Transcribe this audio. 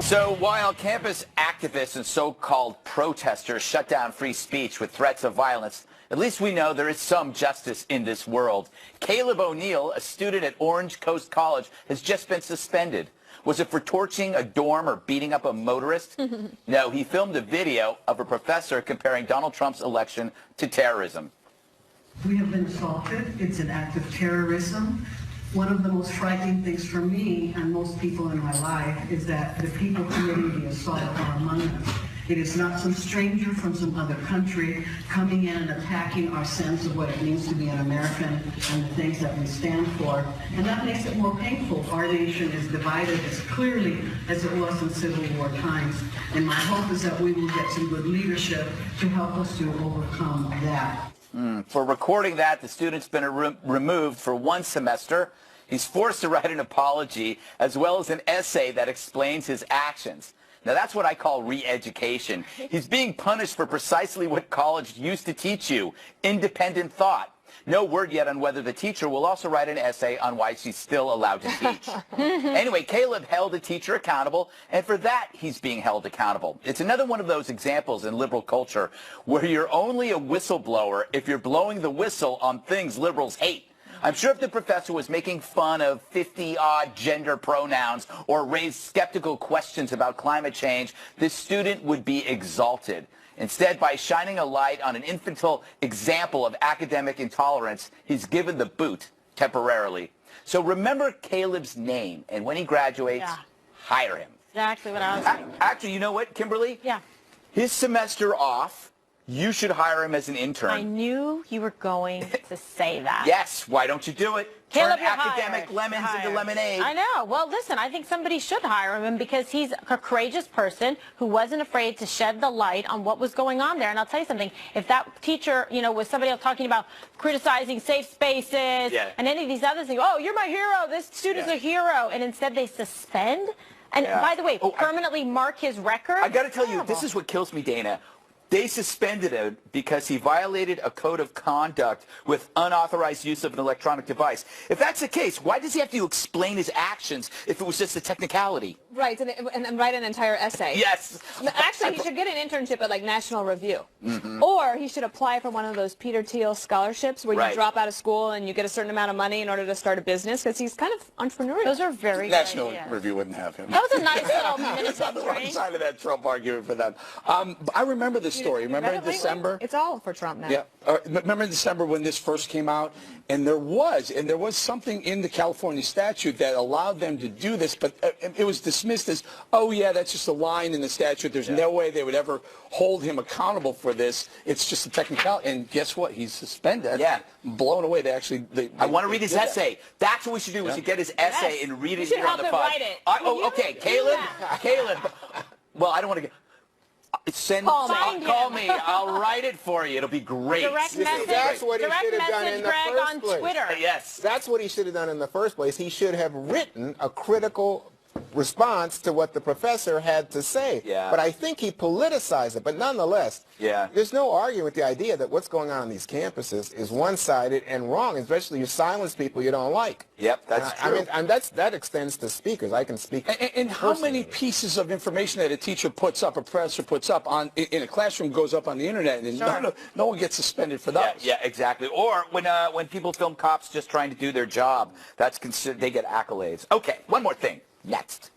So while campus activists and so-called protesters shut down free speech with threats of violence, at least we know there is some justice in this world. Caleb O'Neill, a student at Orange Coast College, has just been suspended. Was it for torching a dorm or beating up a motorist? No, he filmed a video of a professor comparing Donald Trump's election to terrorism. We have been assaulted. It's an act of terrorism. One of the most frightening things for me and most people in my life is that the people committing the assault are among us. It is not some stranger from some other country coming in and attacking our sense of what it means to be an American and the things that we stand for. And that makes it more painful. Our nation is divided as clearly as it was in Civil War times. And my hope is that we will get some good leadership to help us to overcome that. For recording that, the student's been removed for 1 semester. He's forced to write an apology as well as an essay that explains his actions. Now, that's what I call re-education. He's being punished for precisely what college used to teach you, independent thought. No word yet on whether the teacher will also write an essay on why she's still allowed to teach. Anyway, Caleb held a teacher accountable, and for that, he's being held accountable. It's another one of those examples in liberal culture where you're only a whistleblower if you're blowing the whistle on things liberals hate. I'm sure if the professor was making fun of 50-odd gender pronouns or raised skeptical questions about climate change, this student would be exalted. Instead, by shining a light on an infantile example of academic intolerance, he's given the boot temporarily. So remember Caleb's name, and when he graduates, hire him. Exactly what I was saying. Actually, you know what, Kimberly? Yeah. His semester off, you should hire him as an intern. I knew you were going to say that. Yes. Why don't you do it? Caleb, turn academic lemons into lemonade. I know. Well, listen, I think somebody should hire him because he's a courageous person who wasn't afraid to shed the light on what was going on there. And I'll tell you something. If that teacher, you know, was somebody else talking about criticizing safe spaces and any of these other things, oh, you're my hero. This student's a hero. And instead they suspend. And by the way, permanently mark his record. I got to tell you, this is what kills me, Dana. They suspended him because he violated a code of conduct with unauthorized use of an electronic device. If that's the case, why does he have to explain his actions if it was just a technicality? Right, and write an entire essay. Yes. Actually, he should get an internship at, like, National Review. Or he should apply for one of those Peter Thiel scholarships where you drop out of school and you get a certain amount of money in order to start a business, because he's kind of entrepreneurial. Those are very good National ideas. Review wouldn't have him. That was a nice little minute It's on the wrong side of that Trump argument for them. I remember this story. Remember in December? It's all for Trump now. Yeah. Remember in December when this first came out? And there was something in the California statute that allowed them to do this, but it was dismissed as, oh, yeah, that's just a line in the statute. There's no way they would ever hold him accountable for this. It's just a technicality. And guess what? He's suspended. Yeah. Blown away. I want to read his essay. That's what we should do. We should get his essay and read it here on the pod. Write it. Oh, okay. Caleb. Well, I don't want to get... Call me. I'll write it for you. It'll be great. Direct message. That's what he should have done in the Greg first on place. Twitter. Yes. That's what he should have done in the first place. He should have written a critical response to what the professor had to say. Yeah. But I think he politicized it. But nonetheless, there's no arguing with the idea that what's going on these campuses is one-sided and wrong, especially you silence people you don't like. Yep, that's true. I mean, and that extends to speakers. I can speak. And how many pieces of information that a teacher puts up, a professor puts up in a classroom goes up on the internet, and no one gets suspended for that. Yeah, exactly. Or when people film cops just trying to do their job, that's considered, they get accolades. Okay, one more thing. Next.